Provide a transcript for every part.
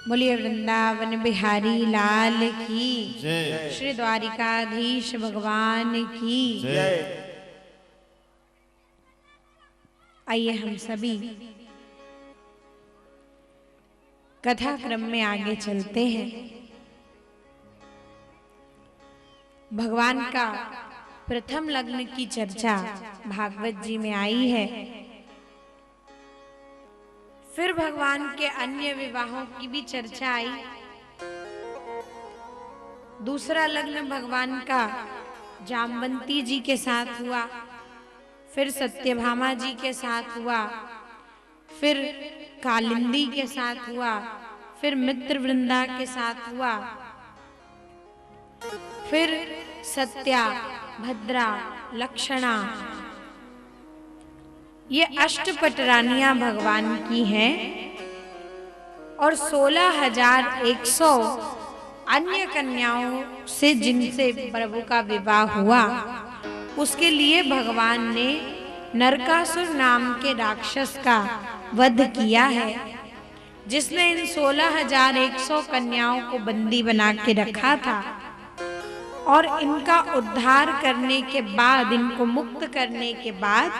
बोलिए वृंदावन बिहारी लाल की जय। श्री द्वारिकाधीश भगवान की जय। आइए हम सभी कथा क्रम में आगे चलते हैं। भगवान का प्रथम लग्न की चर्चा भागवत जी में आई है। फिर भगवान के अन्य विवाहों की भी चर्चा आई। दूसरा लग्न भगवान का जामवंती जी के साथ हुआ, फिर सत्यभामा जी के साथ हुआ, फिर कालिंदी के साथ हुआ, फिर मित्र वृंदा के साथ हुआ, फिर सत्या, भद्रा, लक्षणा, ये अष्टपटरानियां भगवान की हैं और 16,100 अन्य कन्याओं से जिनसे प्रभु का विवाह हुआ, उसके लिए भगवान ने नरकासुर नाम के राक्षस का वध किया है, जिसने इन 16,100 कन्याओं को बंदी बना के रखा था। और इनका उद्धार करने के बाद, इनको मुक्त करने के बाद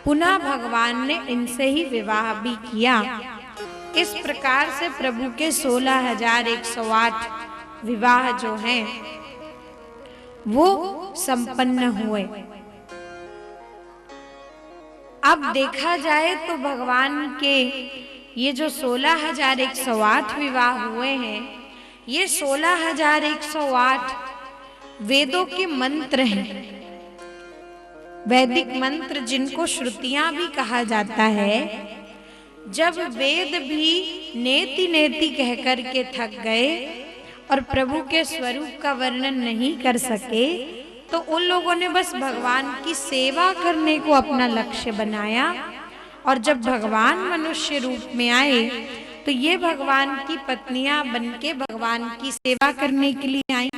पुनः भगवान ने इनसे ही विवाह भी किया। इस प्रकार से प्रभु के 16,108 विवाह जो हैं वो संपन्न हुए। अब देखा जाए तो भगवान के ये जो 16,108 विवाह हुए हैं, ये 16,108 वेदों के मंत्र हैं। वैदिक मंत्र जिनको श्रुतियां भी कहा जाता है। जब वेद भी नेति नेति कह कर के थक गए और प्रभु के स्वरूप का वर्णन नहीं कर सके, तो उन लोगों ने बस भगवान की सेवा करने को अपना लक्ष्य बनाया। और जब भगवान मनुष्य रूप में आए तो ये भगवान की पत्नियां बनके भगवान की सेवा करने के लिए आई।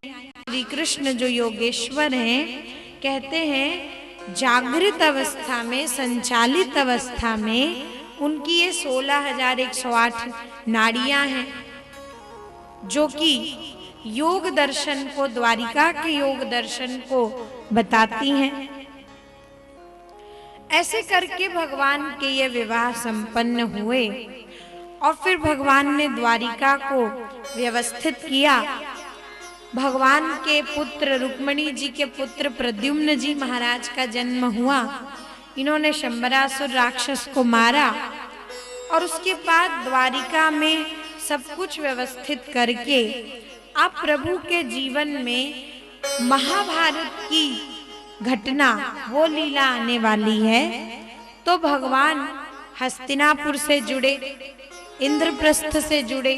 श्री कृष्ण जो योगेश्वर हैं, कहते हैं जागृत अवस्था में, संचालित अवस्था में उनकी ये 16,108 नाड़ियां हैं, जो कि योग दर्शन को, द्वारिका के योग दर्शन को बताती हैं। ऐसे करके भगवान के ये विवाह संपन्न हुए और फिर भगवान ने द्वारिका को व्यवस्थित किया। भगवान के पुत्र रुक्मिणी जी के पुत्र प्रद्युम्न जी महाराज का जन्म हुआ। इन्होंने शंबरासुर राक्षस को मारा और उसके बाद द्वारिका में सब कुछ व्यवस्थित करके अब प्रभु के जीवन में महाभारत की घटना, वो लीला आने वाली है। तो भगवान हस्तिनापुर से जुड़े, इंद्रप्रस्थ से जुड़े,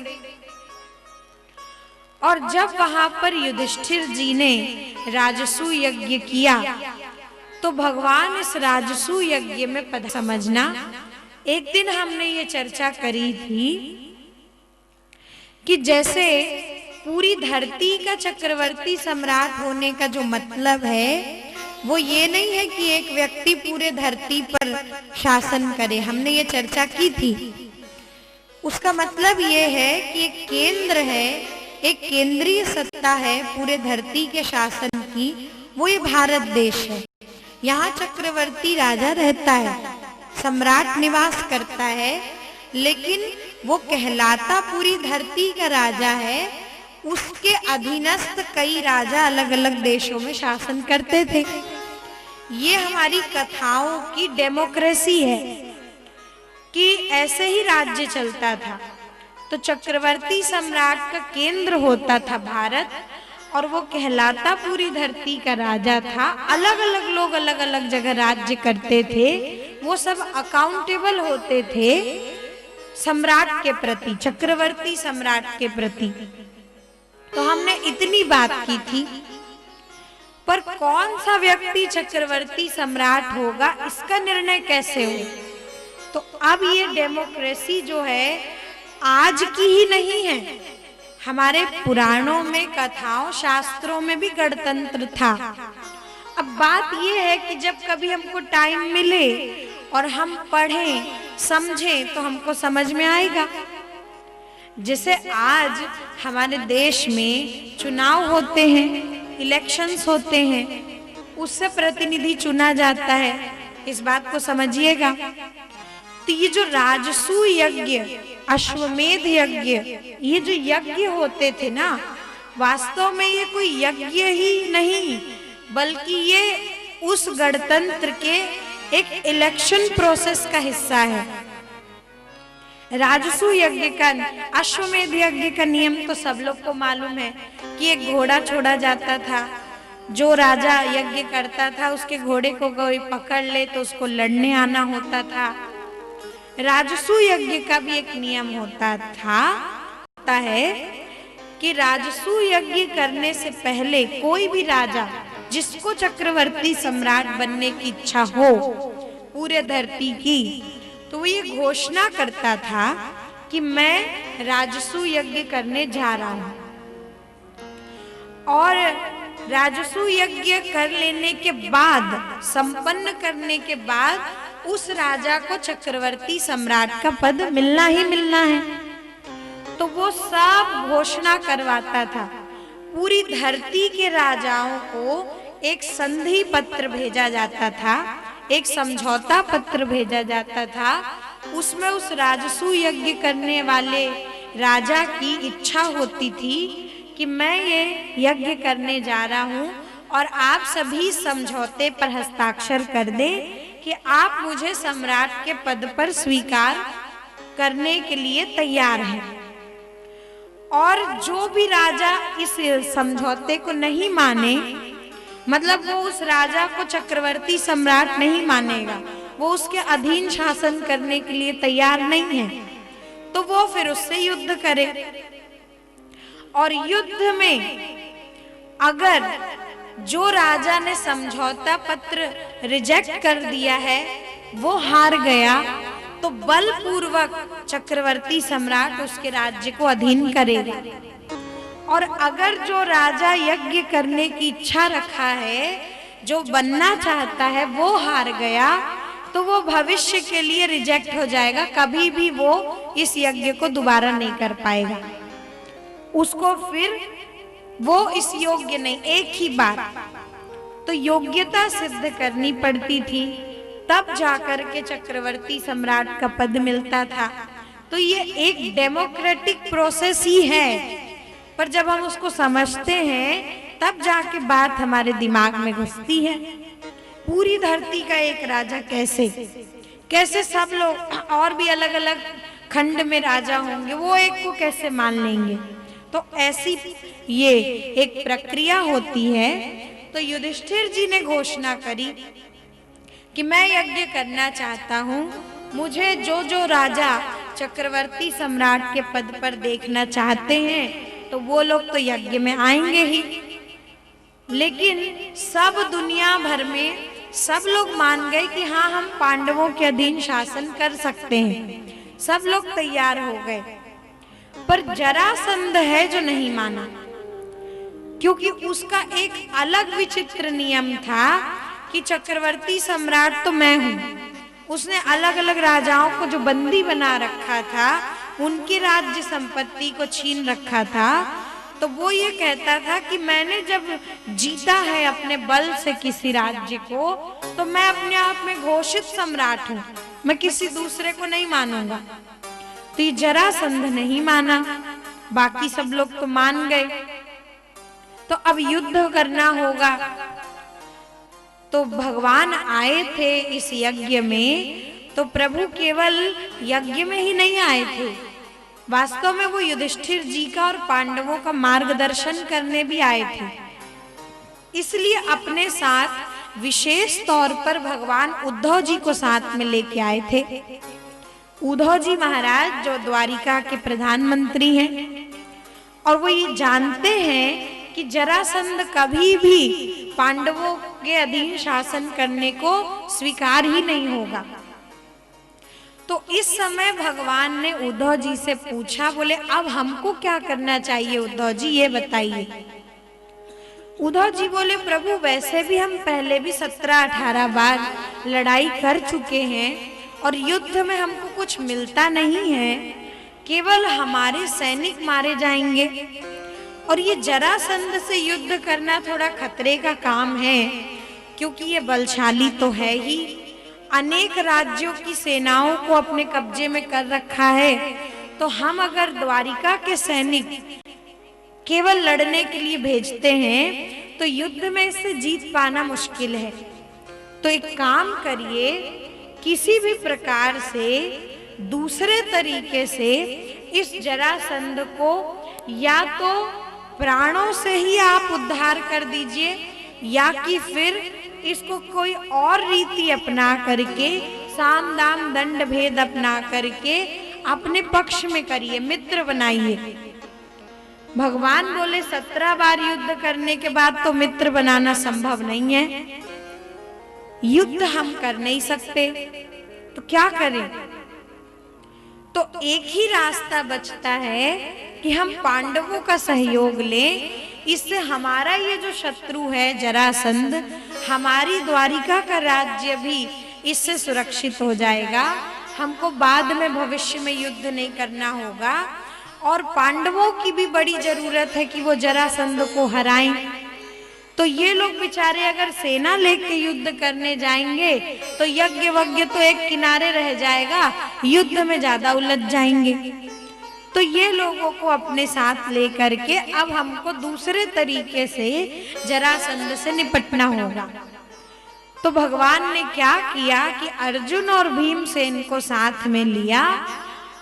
और जब वहां पर युधिष्ठिर जी ने राजसू यज्ञ किया तो भगवान इस राजसू यज्ञ में पद समझना। एक दिन हमने ये चर्चा करी थी कि जैसे पूरी धरती का चक्रवर्ती सम्राट होने का जो मतलब है, वो ये नहीं है कि एक व्यक्ति पूरे धरती पर शासन करे। हमने ये चर्चा की थी। उसका मतलब ये है कि एक केंद्र है, एक केंद्रीय सत्ता है पूरे धरती के शासन की, वो ये भारत देश है। यहाँ चक्रवर्ती राजा रहता है, सम्राट निवास करता है, लेकिन वो कहलाता पूरी धरती का राजा है। उसके अधीनस्थ कई राजा अलग अलग देशों में शासन करते थे। ये हमारी कथाओं की डेमोक्रेसी है कि ऐसे ही राज्य चलता था। तो चक्रवर्ती सम्राट का केंद्र होता था भारत, और वो कहलाता पूरी धरती का राजा था। अलग अलग लोग अलग अलग जगह राज्य करते थे, वो सब अकाउंटेबल होते थे सम्राट के प्रति, चक्रवर्ती सम्राट के प्रति। तो हमने इतनी बात की थी। पर कौन सा व्यक्ति चक्रवर्ती सम्राट होगा, इसका निर्णय कैसे हो? तो अब ये डेमोक्रेसी जो है आज की ही नहीं है, हमारे पुराणों में, कथाओं, शास्त्रों में भी गणतंत्र था। अब बात यह है कि जब कभी हमको टाइम मिले और हम पढ़ें समझें तो हमको समझ में आएगा। जैसे आज हमारे देश में चुनाव होते हैं, इलेक्शंस होते हैं, उससे प्रतिनिधि चुना जाता है, इस बात को समझिएगा। तो ये जो राजसूय यज्ञ, अश्वमेध यज्ञ, ये जो यज्ञ होते थे ना, वास्तव में ये कोई यज्ञ ही नहीं, बल्कि ये उस गणतंत्र के एक इलेक्शन प्रोसेस का हिस्सा है। राजसूय यज्ञ का, अश्वमेध यज्ञ का नियम तो सब लोग को मालूम है कि एक घोड़ा छोड़ा जाता था, जो राजा यज्ञ करता था उसके घोड़े को कोई पकड़ ले तो उसको लड़ने आना होता था। राजसूय यज्ञ का भी एक नियम होता है कि राजसूय यज्ञ करने से पहले कोई भी राजा जिसको चक्रवर्ती सम्राट बनने की इच्छा हो पूरे धरती की, तो वो ये घोषणा करता था कि मैं राजसूय यज्ञ करने जा रहा हूं। और राजसूय यज्ञ कर लेने के बाद, संपन्न करने के बाद उस राजा को चक्रवर्ती सम्राट का पद मिलना ही मिलना है। तो वो सब घोषणा करवाता था। पूरी धरती के राजाओं को एक संधि पत्र भेजा जाता था, एक समझौता पत्र भेजा जाता था। उसमें उस राजसूय यज्ञ करने वाले राजा की इच्छा होती थी कि मैं ये यज्ञ करने जा रहा हूं और आप सभी समझौते पर हस्ताक्षर कर दें कि आप मुझे सम्राट के पद पर स्वीकार करने के लिए तैयार हैं। और जो भी राजा इस समझौते को नहीं माने, मतलब वो उस राजा को चक्रवर्ती सम्राट नहीं मानेगा, वो उसके अधीन शासन करने के लिए तैयार नहीं है, तो वो फिर उससे युद्ध करे। और युद्ध में अगर जो राजा ने समझौता पत्र रिजेक्ट कर दिया है वो हार गया, तो बलपूर्वक चक्रवर्ती सम्राट उसके राज्य को अधीन करेगा। और अगर जो राजा यज्ञ करने की इच्छा रखा है, जो बनना चाहता है, वो हार गया, तो वो भविष्य के लिए रिजेक्ट हो जाएगा, कभी भी वो इस यज्ञ को दोबारा नहीं कर पाएगा। उसको फिर वो इस योग्य नहीं, एक ही बार तो योग्यता सिद्ध करनी पड़ती थी, तब जाकर के चक्रवर्ती सम्राट का पद मिलता था। तो ये एक डेमोक्रेटिक प्रोसेस ही है, पर जब हम उसको समझते हैं तब जाके बात हमारे दिमाग में घुसती है। पूरी धरती का एक राजा कैसे सब लोग और भी अलग अलग खंड में राजा होंगे, वो एक को कैसे मान लेंगे। तो ऐसी ये एक प्रक्रिया होती है। तो युधिष्ठिर जी ने घोषणा करी कि मैं यज्ञ करना चाहता हूँ, मुझे जो जो राजा चक्रवर्ती सम्राट के पद पर देखना चाहते हैं तो वो लोग तो यज्ञ में आएंगे ही, लेकिन सब दुनिया भर में सब लोग मान गए कि हाँ, हम पांडवों के अधीन शासन कर सकते हैं। सब लोग तैयार हो गए, पर जरासंध है जो नहीं माना, क्योंकि उसका एक अलग विचित्र नियम था कि चक्रवर्ती सम्राट तो मैं हूं। उसने अलग अलग राजाओं को जो बंदी बना रखा था, उनकी राज्य संपत्ति को छीन रखा था। तो वो ये कहता था कि मैंने जब जीता है अपने बल से किसी राज्य को, तो मैं अपने आप में घोषित सम्राट हूँ, मैं किसी दूसरे को नहीं मानूंगा। तो ये जरासंध नहीं माना, बाकी सब लोग तो मान गए। तो अब युद्ध करना होगा। तो भगवान आए थे इस यज्ञ में, तो प्रभु केवल यज्ञ में ही नहीं आए थे, वास्तव में वो युधिष्ठिर जी का और पांडवों का मार्गदर्शन करने भी आए थे। इसलिए अपने साथ विशेष तौर पर भगवान उद्धव जी को साथ में लेके आए थे। उद्धव जी महाराज जो द्वारिका के प्रधानमंत्री हैं, और वो ये जानते हैं कि जरासंध कभी भी पांडवों के अधीन शासन करने को स्वीकार ही नहीं होगा। तो इस समय भगवान ने उद्धव जी से पूछा, बोले अब हमको क्या करना चाहिए उद्धव जी, ये बताइए। उद्धव जी बोले प्रभु वैसे भी हम पहले भी 17-18 बार लड़ाई कर चुके हैं और युद्ध में हमको कुछ मिलता नहीं है, केवल हमारे सैनिक मारे जाएंगे और ये जरासंध से युद्ध करना थोड़ा खतरे का काम है, क्योंकि ये बलशाली तो है ही, अनेक राज्यों की सेनाओं को अपने कब्जे में कर रखा है। तो हम अगर द्वारिका के सैनिक केवल लड़ने के लिए भेजते हैं तो युद्ध में इससे जीत पाना मुश्किल है। तो एक काम करिए, किसी भी प्रकार से दूसरे तरीके से इस जरासंध को या तो प्राणों से ही आप उद्धार कर दीजिए या कि फिर इसको कोई और रीति अपना करके, साम दाम दंड भेद अपना करके अपने पक्ष में करिए, मित्र बनाइए। भगवान बोले 17 बार युद्ध करने के बाद तो मित्र बनाना संभव नहीं है, युद्ध हम कर नहीं सकते, तो क्या करें? तो एक ही रास्ता बचता है कि हम पांडवों का सहयोग लें, इससे हमारा ये जो शत्रु है जरासंध, हमारी द्वारिका का राज्य भी इससे सुरक्षित हो जाएगा, हमको बाद में भविष्य में युद्ध नहीं करना होगा। और पांडवों की भी बड़ी जरूरत है कि वो जरासंध को हराएं। तो ये लोग बेचारे अगर सेना लेके युद्ध करने जाएंगे तो यज्ञ वज्ञ तो एक किनारे रह जाएगा, युद्ध में ज्यादा उलझ जाएंगे। तो ये लोगों को अपने साथ लेकर के अब हमको दूसरे तरीके से जरासंध से निपटना होगा। तो भगवान ने क्या किया कि अर्जुन और भीमसेन को साथ में लिया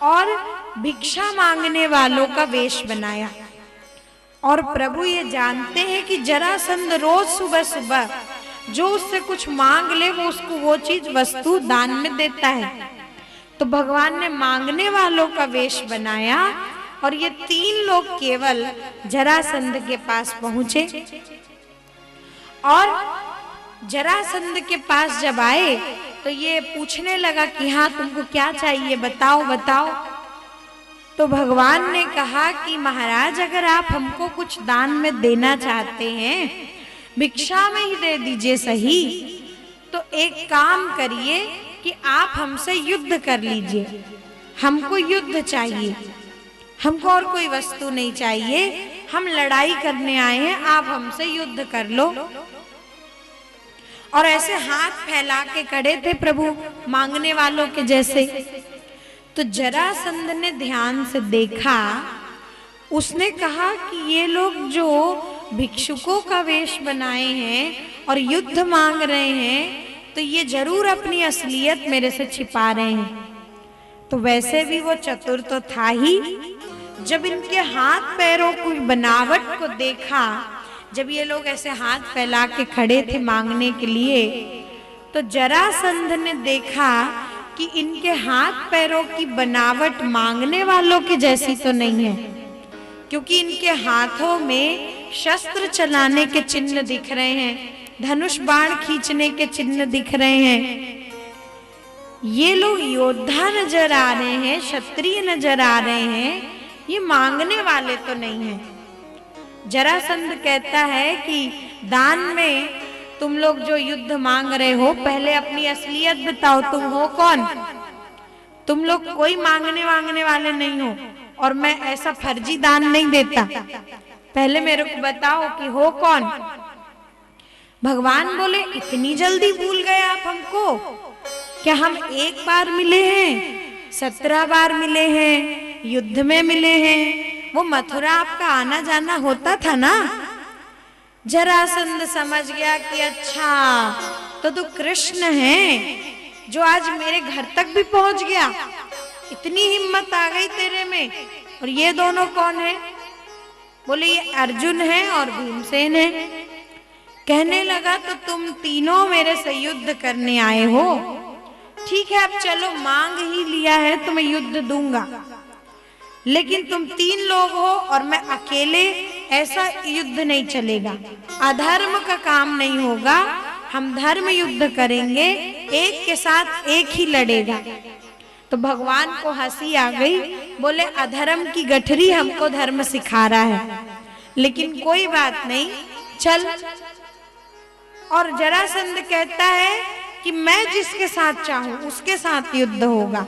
और भिक्षा मांगने वालों का वेश बनाया। और प्रभु ये जानते हैं कि जरासंध रोज सुबह सुबह जो उससे कुछ मांग ले वो उसको वो चीज वस्तु दान में देता है। तो भगवान ने मांगने वालों का वेश बनाया और ये 3 लोग केवल जरासंध के पास पहुंचे। और जरासंध के पास जब आए तो ये पूछने लगा कि हाँ तुमको क्या चाहिए, बताओ बताओ। तो भगवान ने कहा कि महाराज अगर आप हमको कुछ दान में देना चाहते हैं, भिक्षा में ही दे दीजिए सही, तो एक काम करिए कि आप हमसे युद्ध कर लीजिए, हमको युद्ध चाहिए, हमको और कोई वस्तु नहीं चाहिए, हम लड़ाई करने आए हैं, आप हमसे युद्ध कर लो। और ऐसे हाथ फैला के खड़े थे प्रभु मांगने वालों के जैसे। तो जरासंध ने ध्यान से देखा, उसने कहा कि ये लोग जो भिक्षुकों का वेश बनाए हैं और युद्ध मांग रहे हैं तो ये जरूर अपनी असलियत मेरे से छिपा रहे हैं। तो वैसे भी वो चतुर तो था ही, जब इनके हाथ पैरों की बनावट को देखा, जब ये लोग ऐसे हाथ फैला के खड़े थे मांगने के लिए, तो जरासंध ने देखा कि इनके हाथ पैरों की बनावट मांगने वालों के जैसी तो नहीं है, क्योंकि इनके हाथों में शस्त्र चलाने के चिन्ह दिख रहे हैं, धनुष बाण खींचने के चिन्ह दिख रहे हैं। ये लोग योद्धा नजर आ रहे हैं, क्षत्रिय नजर आ रहे हैं, ये मांगने वाले तो नहीं हैं। जरासंध कहता है कि दान में तुम लोग जो युद्ध मांग रहे हो, पहले अपनी असलियत बताओ, तुम हो कौन? तुम लोग कोई मांगने वाले नहीं हो और मैं ऐसा फर्जी दान नहीं देता, पहले मेरे को बताओ कि हो कौन। भगवान बोले इतनी जल्दी भूल गए आप हमको? क्या हम एक बार मिले हैं, 17 बार मिले हैं, युद्ध में मिले हैं, वो मथुरा आपका आना जाना होता था ना। जरासंध समझ गया कि अच्छा तो तू कृष्ण है जो आज मेरे घर तक भी पहुंच गया, इतनी हिम्मत आ गई तेरे में। और ये दोनों कौन है? बोले ये अर्जुन है और भीमसेन है। कहने लगा तो तुम तीनों मेरे से युद्ध करने आए हो, ठीक है अब चलो मांग ही लिया है तो मैं युद्ध दूंगा, लेकिन तुम 3 लोग हो और मैं अकेले, ऐसा युद्ध नहीं चलेगा, अधर्म का काम नहीं होगा, हम धर्म युद्ध करेंगे, एक के साथ एक ही लड़ेगा। तो भगवान को हंसी आ गई, बोले अधर्म की गठरी हमको धर्म सिखा रहा है, लेकिन कोई बात नहीं, चल। और जरासंध कहता है कि मैं जिसके साथ चाहूं उसके साथ युद्ध होगा।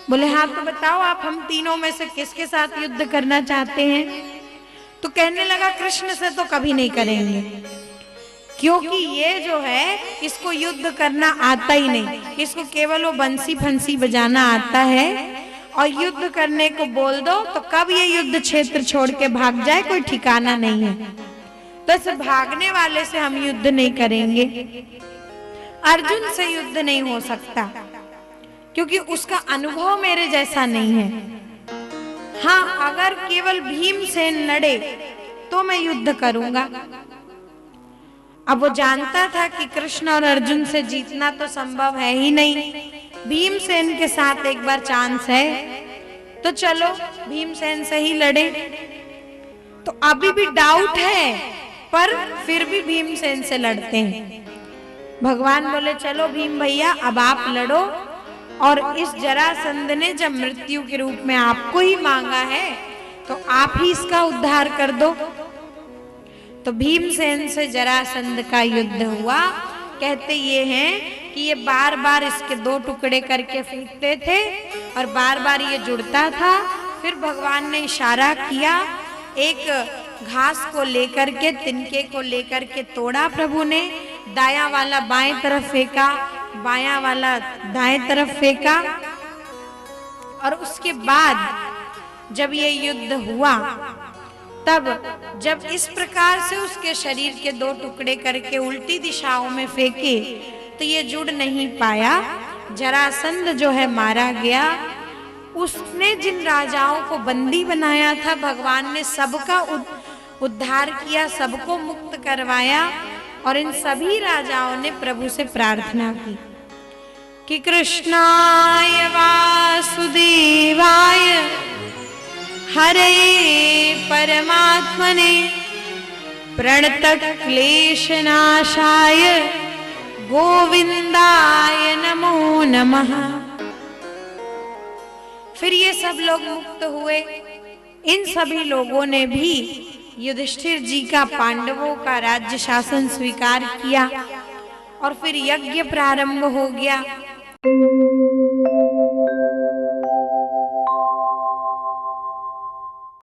बोले हाँ तो बताओ आप हम तीनों में से किसके साथ युद्ध करना चाहते हैं? तो कहने लगा कृष्ण से तो कभी नहीं करेंगे, क्योंकि ये जो है इसको युद्ध करना आता ही नहीं, इसको केवल वो बंसी फंसी बजाना आता है, और युद्ध करने को बोल दो तो कब ये युद्ध क्षेत्र छोड़ के भाग जाए कोई ठिकाना नहीं है। तो ऐसे भागने वाले से हम युद्ध नहीं करेंगे। अर्जुन से युद्ध नहीं हो सकता क्योंकि उसका अनुभव मेरे जैसा नहीं है। हाँ, अगर केवल भीमसेन लड़े तो मैं युद्ध करूंगा। अब वो जानता था कि कृष्ण और अर्जुन से जीतना तो संभव है ही नहीं, भीमसेन के साथ एक बार चांस है, तो चलो भीमसेन से ही लड़े। तो अभी भी डाउट है, पर फिर भी भीमसेन से लड़ते हैं। भगवान बोले चलो भीम भैया अब आप लड़ो, और इस जरासंध ने जब मृत्यु के रूप में आपको ही मांगा है तो आप ही इसका उद्धार कर दो। तो भीमसेन से जरासंध का युद्ध हुआ। कहते ये हैं कि ये बार बार इसके दो टुकड़े करके फेंकते थे और बार बार ये जुड़ता था। फिर भगवान ने इशारा किया, एक घास को लेकर के, तिनके को लेकर के तोड़ा प्रभु ने, दायां वाला बाएं तरफ फेंका, बायां वाला दाएं तरफ फेंका। और उसके बाद जब ये युद्ध हुआ, तब जब इस प्रकार से उसके शरीर के दो टुकड़े करके उल्टी दिशाओं में फेंके तो ये जुड़ नहीं पाया। जरासंध जो है मारा गया। उसने जिन राजाओं को बंदी बनाया था भगवान ने सबका उद्धार किया, सबको मुक्त करवाया। और इन सभी राजाओं ने प्रभु से प्रार्थना की कि कृष्णाय वासुदेवाय हरे परमात्मने प्रणतक्लेशनाशाय गोविंदाय नमो नमः। फिर ये सब लोग मुक्त हुए। इन सभी लोगों ने भी युधिष्ठिर जी का, पांडवों का राज्य शासन स्वीकार किया और फिर यज्ञ प्रारंभ हो गया।